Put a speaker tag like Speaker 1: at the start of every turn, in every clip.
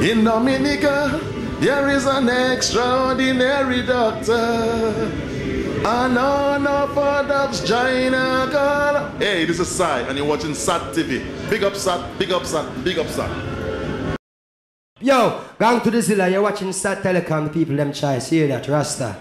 Speaker 1: In Dominica, there is an extraordinary doctor. And on our products, China girl. Hey, this is Sai, and you're watching SAT TV. Big up SAT, big up SAT, big up SAT.
Speaker 2: Yo, gang to the Zilla, you're watching SAT Telecom, the people them choice. Hear that, Rasta.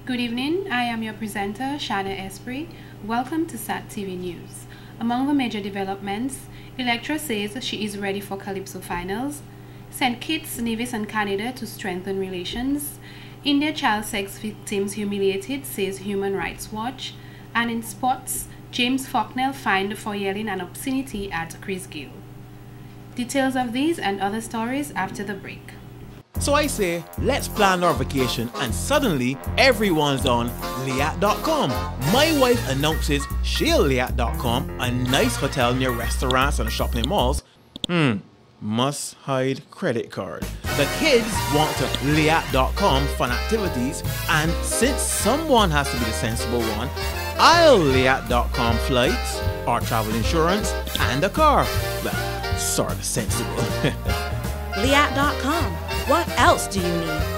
Speaker 3: Good evening, I am your presenter, Shana Esprit. Welcome to SAT TV News. Among the major developments, Electra says she is ready for Calypso finals, St. Kitts, Nevis and Canada to strengthen relations, India child sex victims humiliated, says Human Rights Watch, and in sports, James Faulkner fined for yelling an obscenity at Chris Gill. Details of these and other stories after the break.
Speaker 4: So I say, let's plan our vacation, and suddenly everyone's on Liat.com. My wife announces she'll Liat.com, a nice hotel near restaurants and shopping malls. Must hide credit card. The kids want to Liat.com fun activities, and since someone has to be the sensible one, I'll Liat.com flights, or travel insurance, and a car. Well, sort of sensible.
Speaker 5: Liat.com. What else do you need?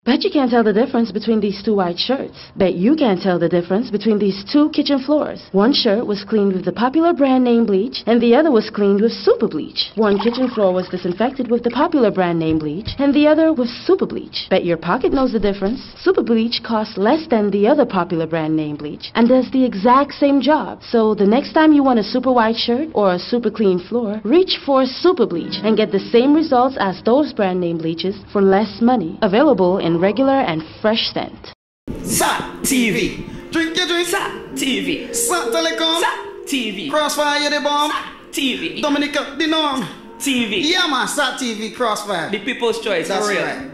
Speaker 6: Bet you can't tell the difference between these two white shirts. Bet you can't tell the difference between these two kitchen floors. One shirt was cleaned with the popular brand name bleach, and the other was cleaned with super bleach. One kitchen floor was disinfected with the popular brand name bleach, and the other with super bleach. Bet your pocket knows the difference. Super bleach costs less than the other popular brand name bleach, and does the exact same job. So the next time you want a super white shirt or a super clean floor, reach for super bleach and get the same results as those brand name bleaches for less money. Available in regular and fresh scent.
Speaker 7: SAT TV.
Speaker 1: Drink your drink.
Speaker 7: SAT TV.
Speaker 1: SAT Telecom.
Speaker 7: SAT TV.
Speaker 1: Crossfire the bomb.
Speaker 7: SAT TV.
Speaker 1: Dominica the norm.
Speaker 7: TV.
Speaker 1: Yeah man, SAT TV, Crossfire.
Speaker 7: The people's choice.
Speaker 1: That's
Speaker 7: for real.
Speaker 1: right.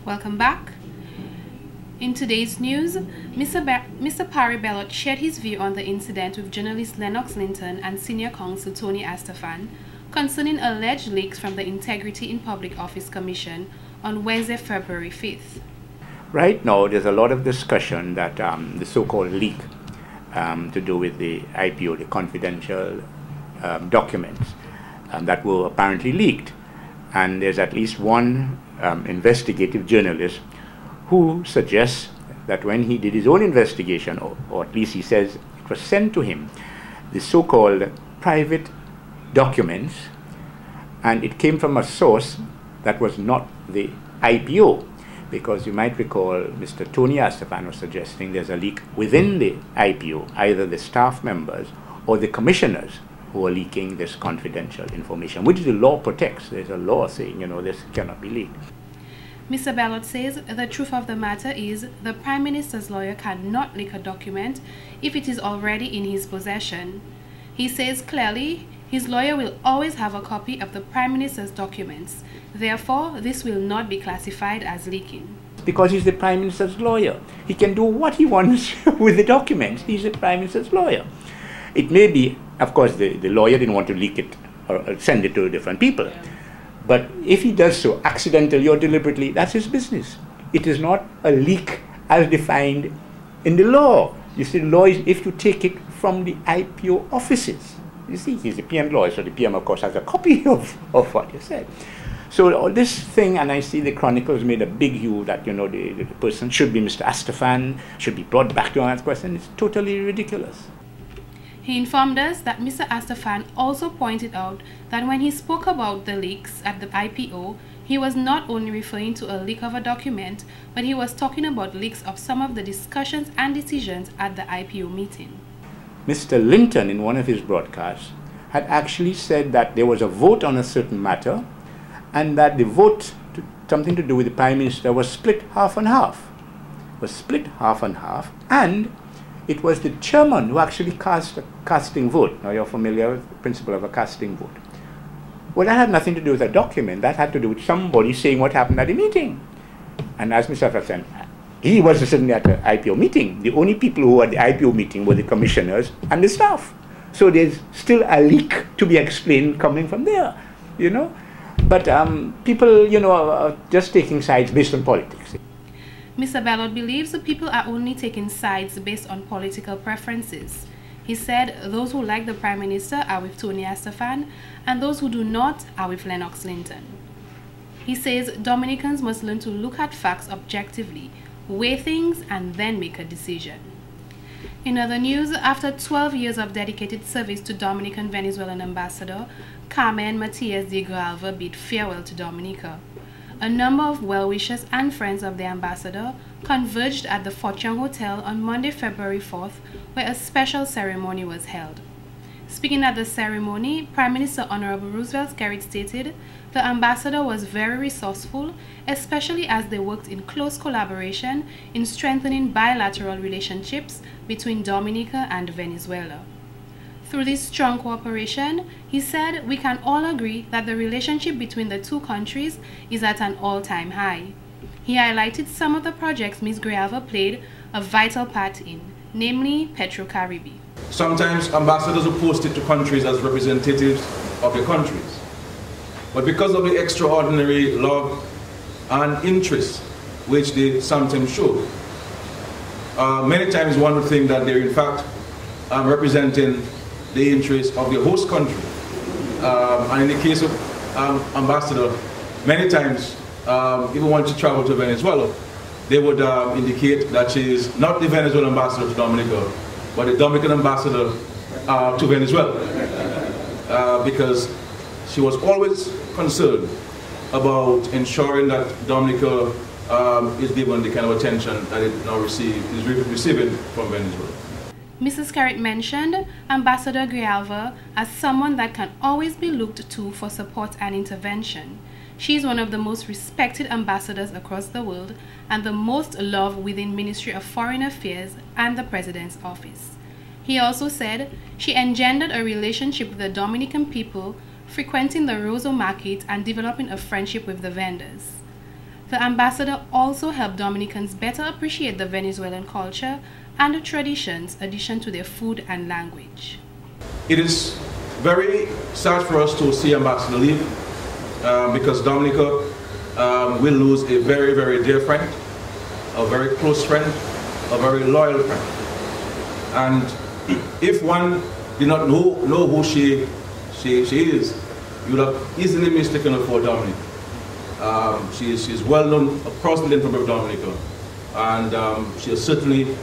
Speaker 3: Welcome back. In today's news, Mr. Parry Bellot shared his view on the incident with journalist Lennox Linton and senior counsel Tony Astafan concerning alleged leaks from the Integrity in Public Office Commission on Wednesday, February 5th.
Speaker 8: Right now, there's a lot of discussion that the so-called leak to do with the IPO, the confidential documents that were apparently leaked. And there's at least one investigative journalist who suggests that when he did his own investigation, or at least he says it was sent to him, the so-called private documents, and it came from a source that was not the IPO, because you might recall Mr. Tony Astafan was suggesting there's a leak within the IPO, either the staff members or the commissioners who are leaking this confidential information, which the law protects. There's a law saying, this cannot be leaked.
Speaker 3: Mr. Bellot says the truth of the matter is the Prime Minister's lawyer cannot leak a document if it is already in his possession. He says clearly his lawyer will always have a copy of the Prime Minister's documents. Therefore, this will not be classified as leaking.
Speaker 8: Because he's the Prime Minister's lawyer. He can do what he wants with the documents. He's the Prime Minister's lawyer. It may be, of course, the lawyer didn't want to leak it or send it to different people. But if he does so accidentally or deliberately, that's his business. It is not a leak as defined in the law. You see, the law is if you take it from the IPO offices. You see, he's the PM lawyer, so the PM, of course, has a copy of what you said. So all this thing, and I see the Chronicles made a big hue that, the person should be Mr. Astafan, should be brought back to answer question. It's totally ridiculous.
Speaker 3: He informed us that Mr. Astafan also pointed out that when he spoke about the leaks at the IPO, he was not only referring to a leak of a document, but he was talking about leaks of some of the discussions and decisions at the IPO meeting.
Speaker 8: Mr. Linton, in one of his broadcasts, had actually said that there was a vote on a certain matter, and that the vote, something to do with the Prime Minister, was split half and half. And it was the chairman who actually cast a casting vote. Now you're familiar with the principle of a casting vote. Well, that had nothing to do with a document. That had to do with somebody saying what happened at the meeting. And as Mr. Fafa said, he was sitting at the IPO meeting. The only people who were at the IPO meeting were the commissioners and the staff. So there's still a leak to be explained coming from there, you know. But people, you know, are just taking sides based on politics.
Speaker 3: Mr. Bellot believes the people are only taking sides based on political preferences. He said those who like the Prime Minister are with Tony Estefan and those who do not are with Lennox Linton. He says Dominicans must learn to look at facts objectively, weigh things, and then make a decision. In other news, after 12 years of dedicated service to Dominican-Venezuelan ambassador, Carmen Matias de Grijalva bid farewell to Dominica. A number of well-wishers and friends of the ambassador converged at the Fortune Hotel on Monday, February 4th, where a special ceremony was held. Speaking at the ceremony, Prime Minister Honorable Roosevelt Skerrit stated the ambassador was very resourceful, especially as they worked in close collaboration in strengthening bilateral relationships between Dominica and Venezuela. Through this strong cooperation, he said, we can all agree that the relationship between the two countries is at an all-time high. He highlighted some of the projects Ms. Grijalva played a vital part in, namely PetroCaribe.
Speaker 9: Sometimes ambassadors are posted to countries as representatives of their countries. But because of the extraordinary love and interest which they sometimes show, many times one would think that they're in fact representing the interests of the host country. And in the case of ambassador, many times, even when she traveled to Venezuela, they would indicate that she is not the Venezuelan ambassador to Dominica, but the Dominican ambassador to Venezuela, because she was always concerned about ensuring that Dominica is given the kind of attention that it now is receiving from Venezuela.
Speaker 3: Mrs. Skerrit mentioned Ambassador Grijalva as someone that can always be looked to for support and intervention. She is one of the most respected ambassadors across the world and the most loved within Ministry of Foreign Affairs and the President's office. He also said she engendered a relationship with the Dominican people, frequenting the Roseau market and developing a friendship with the vendors. The ambassador also helped Dominicans better appreciate the Venezuelan culture and the traditions, addition to their food and language.
Speaker 9: It is very sad for us to see Ambassador leave because Dominica will lose a very, very dear friend, a very close friend, a very loyal friend. And if one did not know who she is, you would have easily mistaken her for Dominica. She is well known across the length of Dominica, and she has certainly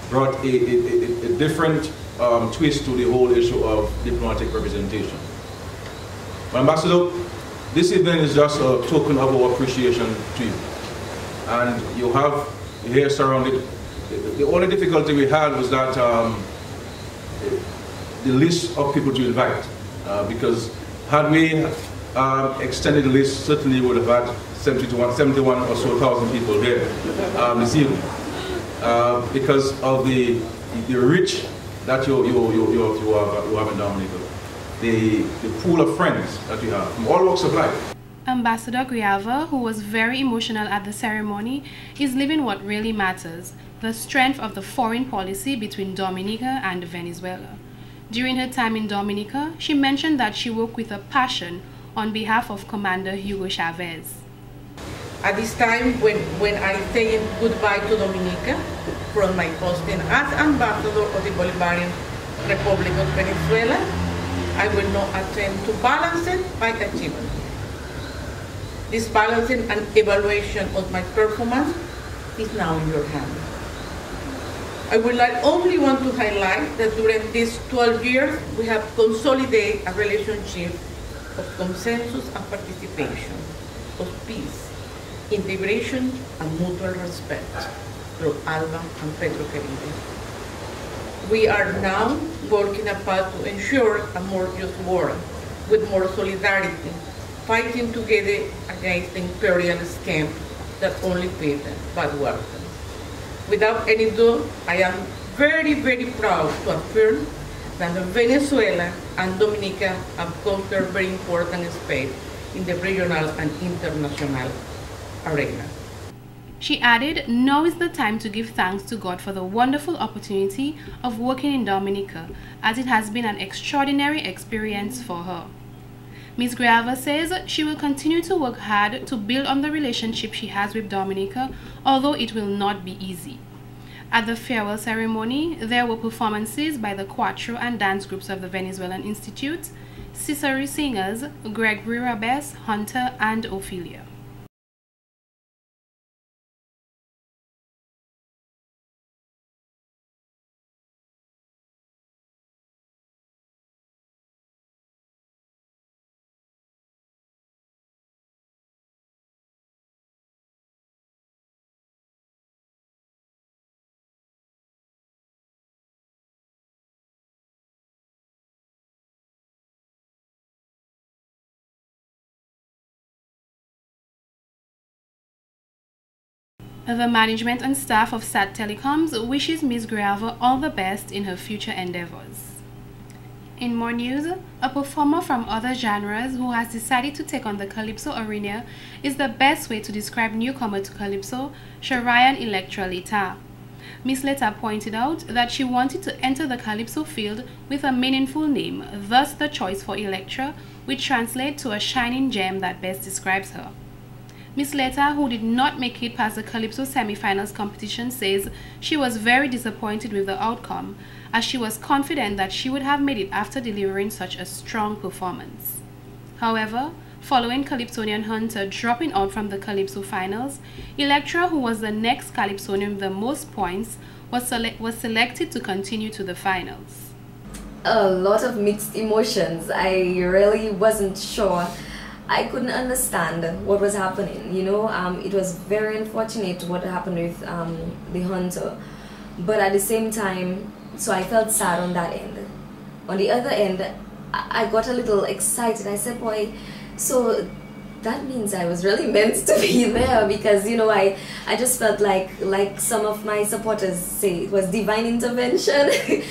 Speaker 9: brought a different twist to the whole issue of diplomatic representation. But Ambassador, this evening is just a token of our appreciation to you. And you have here surrounded, the only difficulty we had was that the list of people to invite, because had we extended the list, certainly would have had 71 or so thousand people here this evening. Because of the reach that you have in Dominica, the pool of friends that you have from all walks of life.
Speaker 3: Ambassador Grijalva, who was very emotional at the ceremony, is living what really matters, the strength of the foreign policy between Dominica and Venezuela. During her time in Dominica, she mentioned that she worked with a passion on behalf of Commander Hugo Chavez.
Speaker 10: At this time, when I say goodbye to Dominica from my posting as Ambassador of the Bolivarian Republic of Venezuela, I will now attempt to balance it by achievement. This balancing and evaluation of my performance is now in your hands. I would only want to highlight that during these 12 years, we have consolidated a relationship of consensus and participation, of peace, integration, and mutual respect through ALBA and PetroCaribe. We are now working apart to ensure a more just world with more solidarity, fighting together against the imperial scam that only feeds bad workers. Without any doubt, I am very, very proud to affirm that Venezuela and Dominica have conquered very important space in the regional and international arena.
Speaker 3: She added, now is the time to give thanks to God for the wonderful opportunity of working in Dominica, as it has been an extraordinary experience for her. Ms. Grijalva says she will continue to work hard to build on the relationship she has with Dominica, although it will not be easy. At the farewell ceremony, there were performances by the Cuatro and dance groups of the Venezuelan Institute, Cicero singers, Gregory Rabes, Hunter, and Ophelia. The management and staff of SAT Telecoms wishes Ms. Grijalva all the best in her future endeavors. In more news, a performer from other genres who has decided to take on the Calypso arena is the best way to describe newcomer to Calypso, Sharian Electra Leta. Ms. Leta pointed out that she wanted to enter the Calypso field with a meaningful name, thus the choice for Electra, which translates to a shining gem that best describes her. Ms. Leta, who did not make it past the Calypso semi-finals competition, says she was very disappointed with the outcome, as she was confident that she would have made it after delivering such a strong performance. However, following Calypsonian Hunter dropping out from the Calypso finals, Electra, who was the next Calypsonian with the most points, was selected to continue to the finals.
Speaker 11: A lot of mixed emotions. I really wasn't sure. I couldn't understand what was happening, you know. It was very unfortunate what happened with the Hunter, but at the same time, so I felt sad on that end. On the other end, I got a little excited. I said, boy, so that means I was really meant to be there, because, you know, I just felt like some of my supporters say it was divine intervention,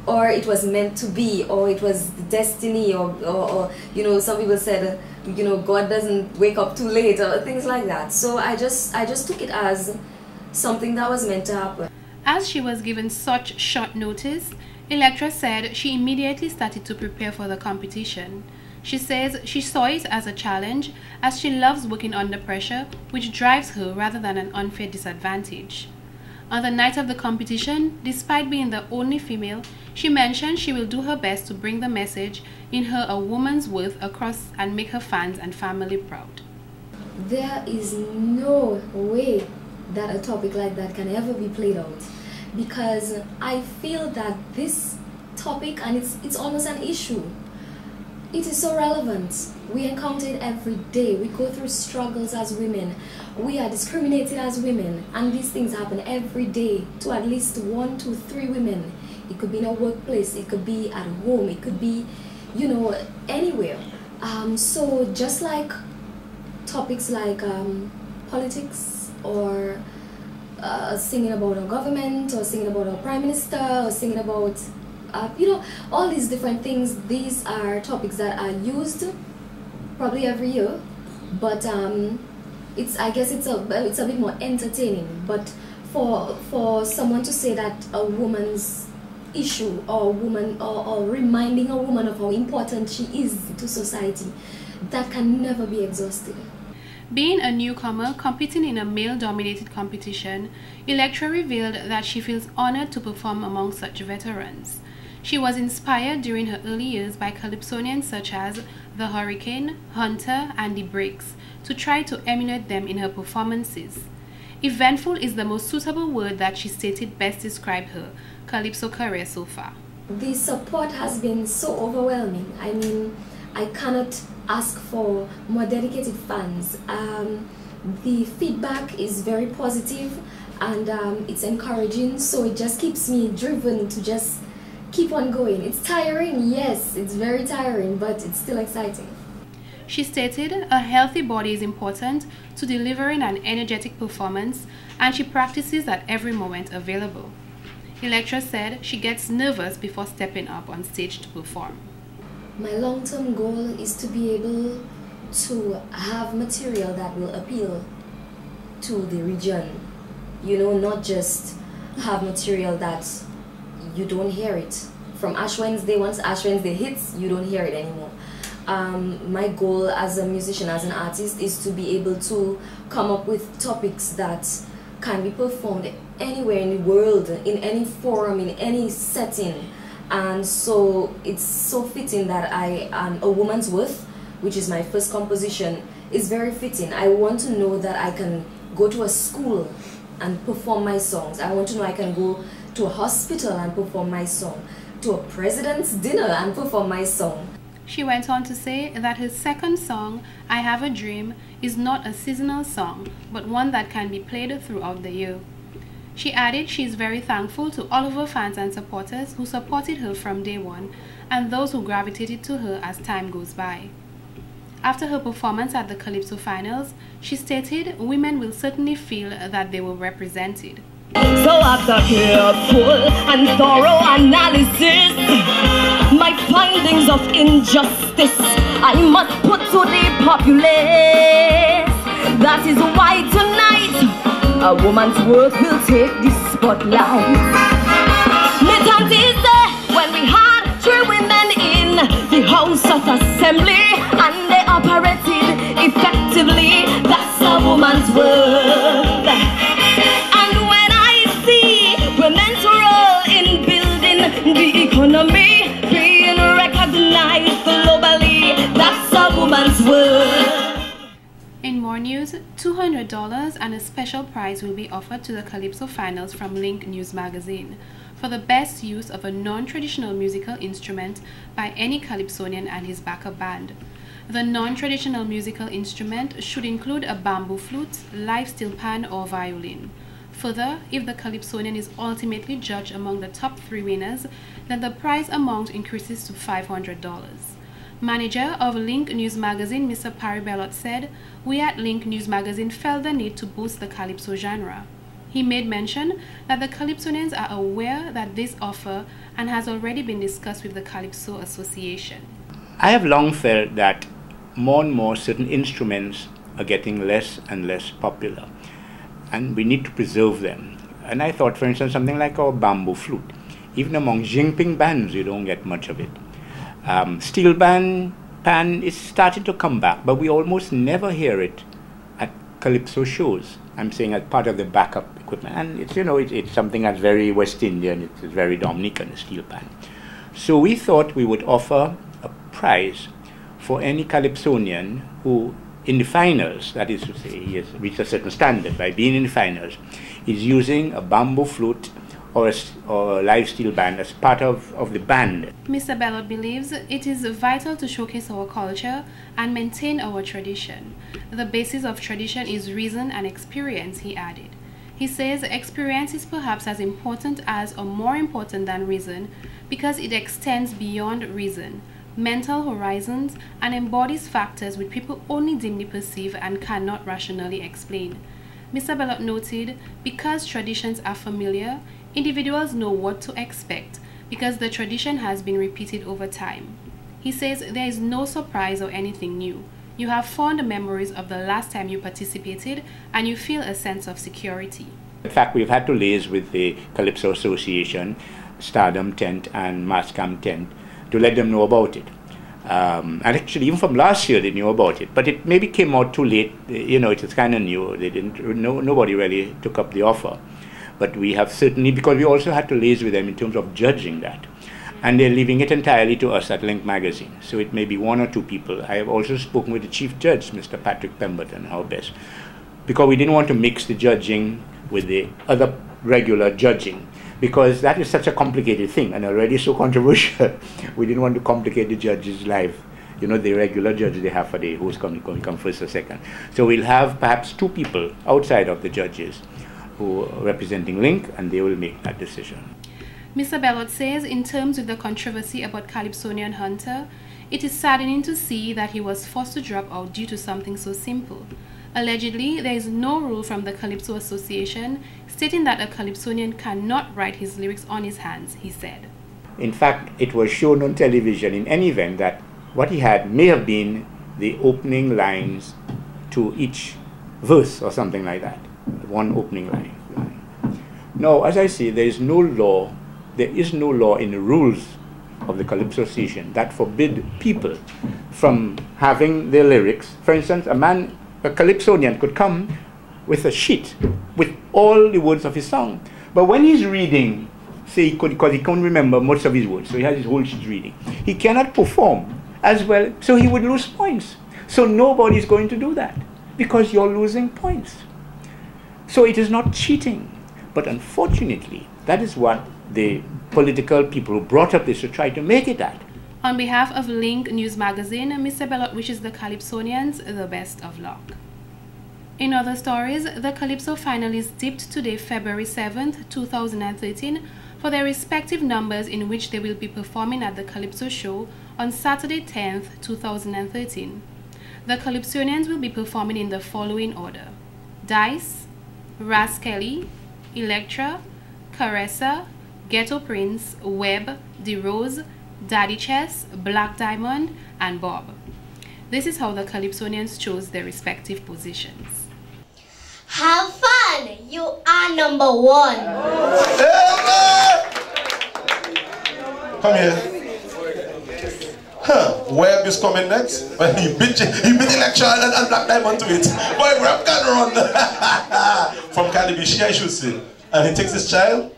Speaker 11: or it was meant to be, or it was destiny, or you know, some people said, you know, God doesn't wake up too late, or things like that. So I just took it as something that was meant to happen.
Speaker 3: As she was given such short notice, Electra said she immediately started to prepare for the competition. She says she saw it as a challenge, as she loves working under pressure, which drives her rather than an unfair disadvantage. On the night of the competition, despite being the only female, she mentioned she will do her best to bring the message in her a woman's worth across and make her fans and family proud.
Speaker 11: There is no way that a topic like that can ever be played out, because I feel that this topic, and it's almost an issue, it is so relevant. We encounter it every day. We go through struggles as women. We are discriminated as women, and these things happen every day to at least 1 to 3 women. It could be in a workplace, it could be at home, it could be, you know, anywhere. So just like topics like politics, or singing about our government, or singing about our prime minister, or singing about you know, all these different things. These are topics that are used probably every year, but I guess it's a bit more entertaining. But for someone to say that a woman's issue, or reminding a woman of how important she is to society, that can never be exhausted.
Speaker 3: Being a newcomer competing in a male-dominated competition, Electra revealed that she feels honored to perform among such veterans. She was inspired during her early years by Calypsonians such as The Hurricane, Hunter, and The Breaks to try to emulate them in her performances. Eventful is the most suitable word that she stated best described her Calypso career so far.
Speaker 11: The support has been so overwhelming. I mean, I cannot ask for more dedicated fans. The feedback is very positive, and it's encouraging, so it just keeps me driven to just keep on going. It's tiring, yes, it's very tiring, but it's still exciting.
Speaker 3: She stated a healthy body is important to delivering an energetic performance, and she practices at every moment available. Electra said she gets nervous before stepping up on stage to perform.
Speaker 11: My long-term goal is to be able to have material that will appeal to the region. You know, not just have material that you don't hear it. From Ash Wednesday, once Ash Wednesday hits, you don't hear it anymore. My goal as a musician, as an artist, is to be able to come up with topics that can be performed anywhere in the world, in any forum, in any setting. And so it's so fitting that I am A Woman's Worth, which is my first composition, is very fitting. I want to know that I can go to a school and perform my songs. I want to know I can go to a hospital and perform my song, to a president's dinner and perform my song.
Speaker 3: She went on to say that her second song, I Have a Dream, is not a seasonal song, but one that can be played throughout the year. She added she is very thankful to all of her fans and supporters who supported her from day one, and those who gravitated to her as time goes by. After her performance at the Calypso Finals, she stated women will certainly feel that they were represented.
Speaker 12: So after careful and thorough analysis, my findings of injustice I must put to the populace. That is why tonight A Woman's Worth will take the spotlight. Me tanti say when we had 3 women in the House of Assembly and they operated effectively, that's a woman's worth. And when I see women's role in building the economy being recognized globally, that's a woman's worth.
Speaker 3: In more news, $200 and a special prize will be offered to the Calypso Finals from Link News Magazine for the best use of a non-traditional musical instrument by any Calypsonian and his backup band. The non-traditional musical instrument should include a bamboo flute, live steel pan, or violin. Further, if the Calypsonian is ultimately judged among the top 3 winners, then the prize amount increases to $500. Manager of Link News Magazine, Mr. Parry Bellot, said, "We at Link News Magazine felt the need to boost the Calypso genre." He made mention that the Calypsonians are aware that this offer and has already been discussed with the Calypso Association.
Speaker 8: I have long felt that more and more certain instruments are getting less and less popular, and we need to preserve them. And I thought, for instance, something like our bamboo flute. Even among Jinping bands, you don't get much of it. Steel pan is starting to come back, but we almost never hear it at Calypso shows. I'm saying as part of the backup equipment, and it's, you know, it's something that's very West Indian, it's very Dominican, the steel pan. So we thought we would offer a prize for any Calypsonian who, in the finals, that is to say, he has reached a certain standard by being in the finals, is using a bamboo flute or a live steel band as part of the band.
Speaker 3: Mr. Bellot believes it is vital to showcase our culture and maintain our tradition. The basis of tradition is reason and experience, he added. He says experience is perhaps as important as or more important than reason because it extends beyond reason, mental horizons, and embodies factors which people only dimly perceive and cannot rationally explain. Mr. Bellot noted, because traditions are familiar, individuals know what to expect because the tradition has been repeated over time. He says there is no surprise or anything new. You have fond memories of the last time you participated and you feel a sense of security.
Speaker 8: In fact, we've had to liaise with the Calypso Association, Stardom Tent and Mascam Tent to let them know about it. And actually, even from last year, they knew about it, but it maybe came out too late. You know, it's kind of new. They didn't. Nobody really took up the offer. But we have certainly, because we also had to liaise with them in terms of judging that, and they're leaving it entirely to us at Link Magazine. So it may be 1 or 2 people. I have also spoken with the chief judge, Mr. Patrick Pemberton, our best, because we didn't want to mix the judging with the other regular judging, because that is such a complicated thing and already so controversial. We didn't want to complicate the judge's life, you know, the regular judge they have for the who's going to come first or second. So we'll have perhaps 2 people outside of the judges who are representing Link, and they will make that decision.
Speaker 3: Mr. Bellot says in terms of the controversy about Calypsonian Hunter, It is saddening to see that he was forced to drop out due to something so simple. Allegedly, there is no rule from the Calypso Association stating that a Calypsonian cannot write his lyrics on his hands, he said.
Speaker 8: In fact, it was shown on television in any event that what he had may have been the opening lines to each verse or something like that. One opening line. Now, as I say, there is no law in the rules of the Calypso Association that forbid people from having their lyrics. For instance, a Calypsonian could come with a sheet with all the words of his song. But when he's reading, say, because he can't remember most of his words, so he has his whole sheet reading, he cannot perform as well, so he would lose points. So nobody's going to do that because you're losing points. So it is not cheating. But unfortunately, that is what the political people who brought up this to try to make it that.
Speaker 3: On behalf of Link News Magazine, Mr. Bellot wishes the Calypsonians the best of luck. In other stories, the Calypso finalists dipped today, February 7th, 2013, for their respective numbers in which they will be performing at the Calypso show on Saturday 10th, 2013. The Calypsonians will be performing in the following order: Dice, Ras Kelly, Electra, Caressa, Ghetto Prince, Webb, D-Rose, Daddy Chess, Black Diamond, and Bob. This is how the Calypsonians chose their respective positions.
Speaker 13: Have fun! You are number one!
Speaker 14: Come here. Huh, Webb is coming next. Well, he beat Electra and Black Diamond to it. Boy, Webb can run. From Calibishi, I should say. And he takes his child,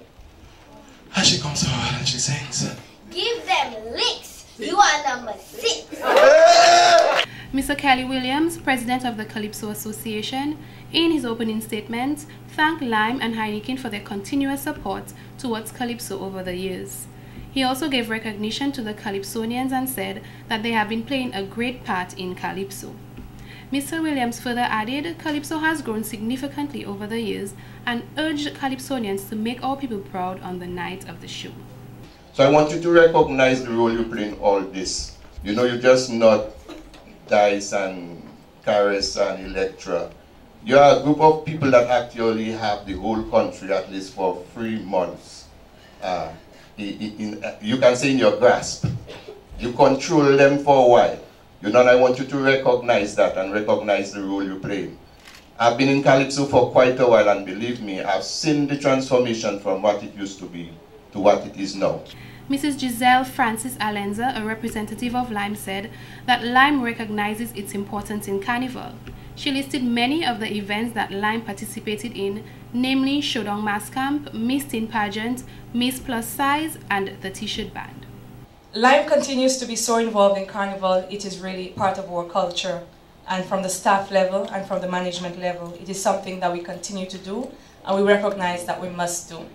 Speaker 14: and she comes forward and she sings.
Speaker 13: Give them licks. You are number 6.
Speaker 3: Mr. Kelly Williams, president of the Calypso Association, in his opening statement, thanked Lime and Heineken for their continuous support towards Calypso over the years. He also gave recognition to the Calypsonians and said that they have been playing a great part in Calypso. Mr. Williams further added, Calypso has grown significantly over the years and urged Calypsonians to make our people proud on the night of the show.
Speaker 14: So I want you to recognize the role you play in all this. You know, you're just not Dice and Caressa and Electra. You are a group of people that actually have the whole country, at least for 3 months. You can say in your grasp. You control them for a while. You know, and I want you to recognize that and recognize the role you play. I've been in Calypso for quite a while, and believe me, I've seen the transformation from what it used to be to what it is now.
Speaker 3: Mrs. Giselle Francis Alenza, a representative of Lime, said that Lime recognizes its importance in Carnival. She listed many of the events that Lime participated in, namely Showdown Mass Camp, Miss Teen Pageant, Miss Plus Size, and the T-shirt band.
Speaker 15: Lime continues to be so involved in Carnival. It is really part of our culture, and from the staff level and from the management level, it is something that we continue to do and we recognize that we must do.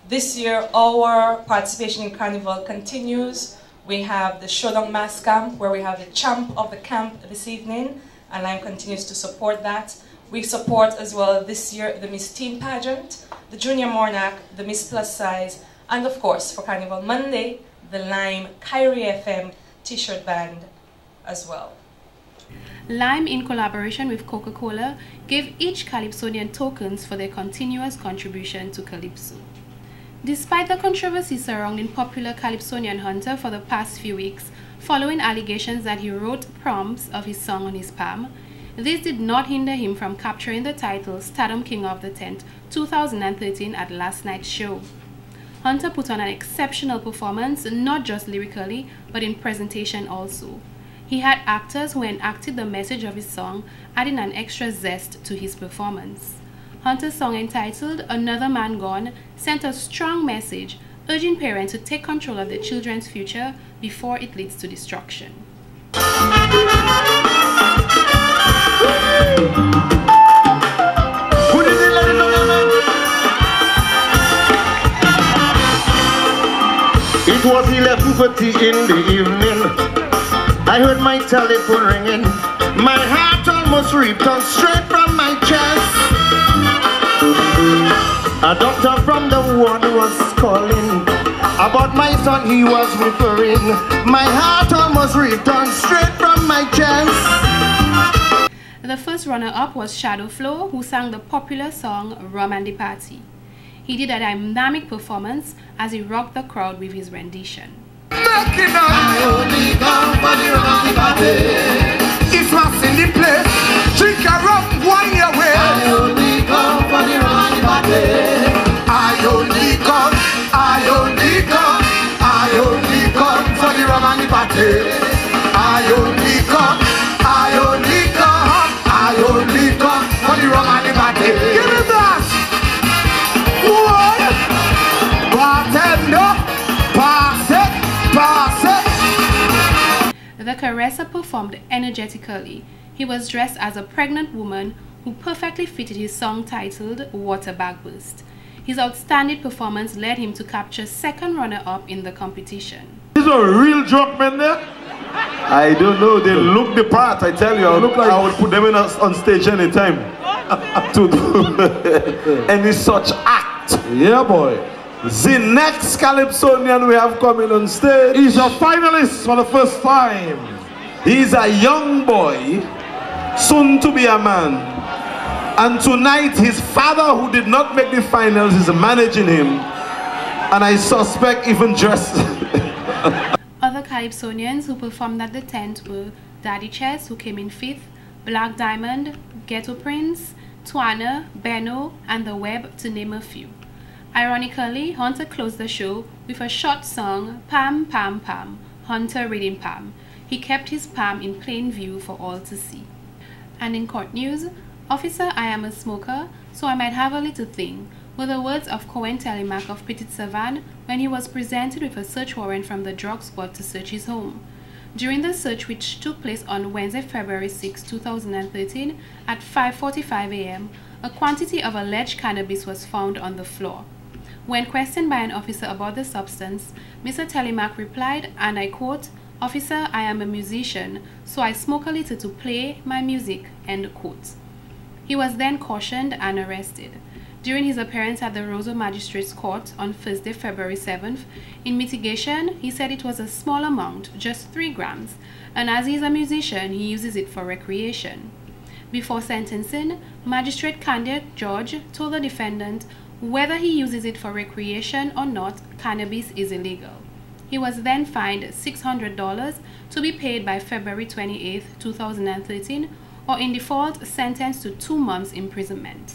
Speaker 15: This year, our participation in Carnival continues. We have the Showdown Mass Camp, where we have the champ of the camp this evening, and Lime continues to support that. We support as well this year the Miss Teen Pageant, the Junior Monarch, the Miss Plus Size, and of course for Carnival Monday, the Lime Kyrie FM T-shirt band as well.
Speaker 3: Lime, in collaboration with Coca-Cola, gave each Calypsonian tokens for their continuous contribution to Calypso. Despite the controversy surrounding popular Calypsonian Hunter for the past few weeks, following allegations that he wrote prompts of his song on his palm, this did not hinder him from capturing the title Stardom King of the Tent 2013 at last night's show. Hunter put on an exceptional performance, not just lyrically, but in presentation also. He had actors who enacted the message of his song, adding an extra zest to his performance. Hunter's song, entitled Another Man Gone, sent a strong message urging parents to take control of their children's future before it leads to destruction.
Speaker 16: It was 11:30 in the evening. I heard my telephone ringing. My heart almost ripped out straight from my chest. A doctor from the ward was calling About my son he was referring. My heart almost returned straight from my chest.
Speaker 3: The first runner-up was Shadow Flow, who sang the popular song Rum and the Party. He did a dynamic performance as he rocked the crowd with his rendition.
Speaker 16: I only come for the rum and the party. It's what's in the place. Drink a rum one your way. I only come for the rum and the party. I only come for the rum and the party. I only come for the rum and the party. Give me that. One. Bartender, pass it.
Speaker 3: The caresser performed energetically. He was dressed as a pregnant woman who perfectly fitted his song titled Water Bag Burst. His outstanding performance led him to capture second runner-up in the competition.
Speaker 17: These are real drunk men there? I don't know, they look the part, I tell you. I would put them on stage anytime to do any such act. Yeah, boy. The next Calypsonian we have coming on stage, he's a finalist for the first time. He's a young boy, soon to be a man. And tonight his father, who did not make the finals, is managing him. And I suspect even dressed.
Speaker 3: Other Calypsonians who performed at the tent were Daddy Chess, who came in 5th, Black Diamond, Ghetto Prince, Twana, Benno, and The Web, to name a few. Ironically, Hunter closed the show with a short song, Pam Pam Pam, Hunter reading Pam. He kept his palm in plain view for all to see. And in court news, Officer, I am a smoker, so I might have a little thing, were the words of Cohen Telemac of Petit Savan when he was presented with a search warrant from the drug squad to search his home. During the search, which took place on Wednesday, February 6, 2013 at 5:45 a.m., a quantity of alleged cannabis was found on the floor. When questioned by an officer about the substance, Mr. Telemac replied, and I quote, "Officer, I am a musician, so I smoke a little to play my music," end quote. He was then cautioned and arrested. During his appearance at the Roseau Magistrates Court on Thursday, February 7th, in mitigation, he said it was a small amount, just 3 grams, and as he is a musician, he uses it for recreation. Before sentencing, Magistrate Candia George told the defendant whether he uses it for recreation or not, cannabis is illegal. He was then fined $600 to be paid by February 28, 2013, or in default, sentenced to 2 months imprisonment.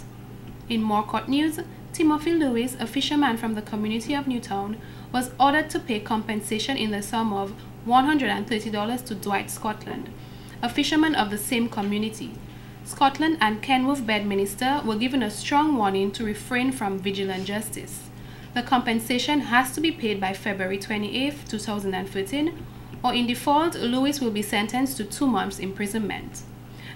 Speaker 3: In more court news, Timothy Lewis, a fisherman from the community of Newtown, was ordered to pay compensation in the sum of $130 to Dwight Scotland, a fisherman of the same community. Scotland and Kenworth Bedminster were given a strong warning to refrain from vigilant justice. The compensation has to be paid by February 28, 2013, or in default, Lewis will be sentenced to 2 months imprisonment.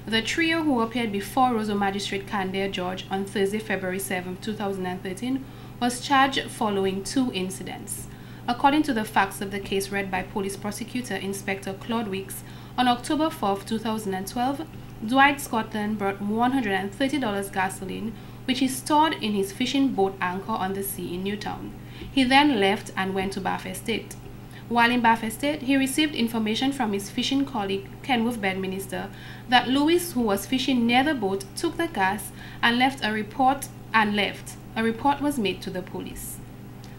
Speaker 3: The trio, who appeared before Roseau Magistrate Candia George on Thursday, February 7, 2013, was charged following 2 incidents. According to the facts of the case read by Police Prosecutor Inspector Claude Weeks, on October 4, 2012, Dwight Scotland brought $130 gasoline, which he stored in his fishing boat anchor on the sea in Newtown. He then left and went to Bath Estate. While in Bath Estate, he received information from his fishing colleague, Kenworth Bedminster, that Lewis, who was fishing near the boat, took the gas and left. A report was made to the police.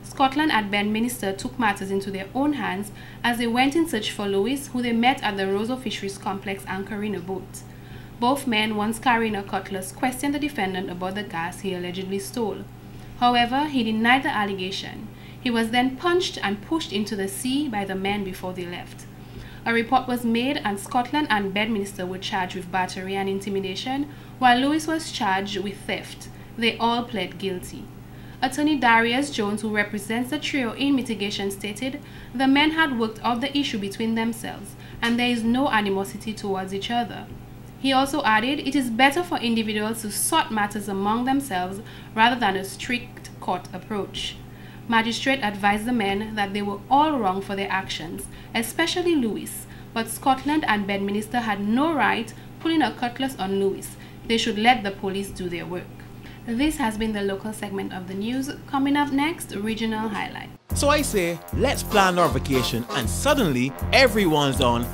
Speaker 3: Scotland and Bedminster took matters into their own hands as they went in search for Lewis, who they met at the Roseau Fisheries Complex anchoring a boat. Both men, once carrying a cutlass, questioned the defendant about the gas he allegedly stole. However, he denied the allegation. He was then punched and pushed into the sea by the men before they left. A report was made and Scotland and Bedminster were charged with battery and intimidation, while Lewis was charged with theft. They all pled guilty. Attorney Darius Jones, who represents the trio in mitigation, stated the men had worked out the issue between themselves and there is no animosity towards each other. He also added it is better for individuals to sort matters among themselves rather than a strict court approach. Magistrate advised the men that they were all wrong for their actions, especially Lewis, but Scotland and Bedminster had no right pulling a cutlass on Lewis. They should let the police do their work. This has been the local segment of the news. Coming up next, regional highlight.
Speaker 4: So I say, let's plan our vacation, and suddenly everyone's on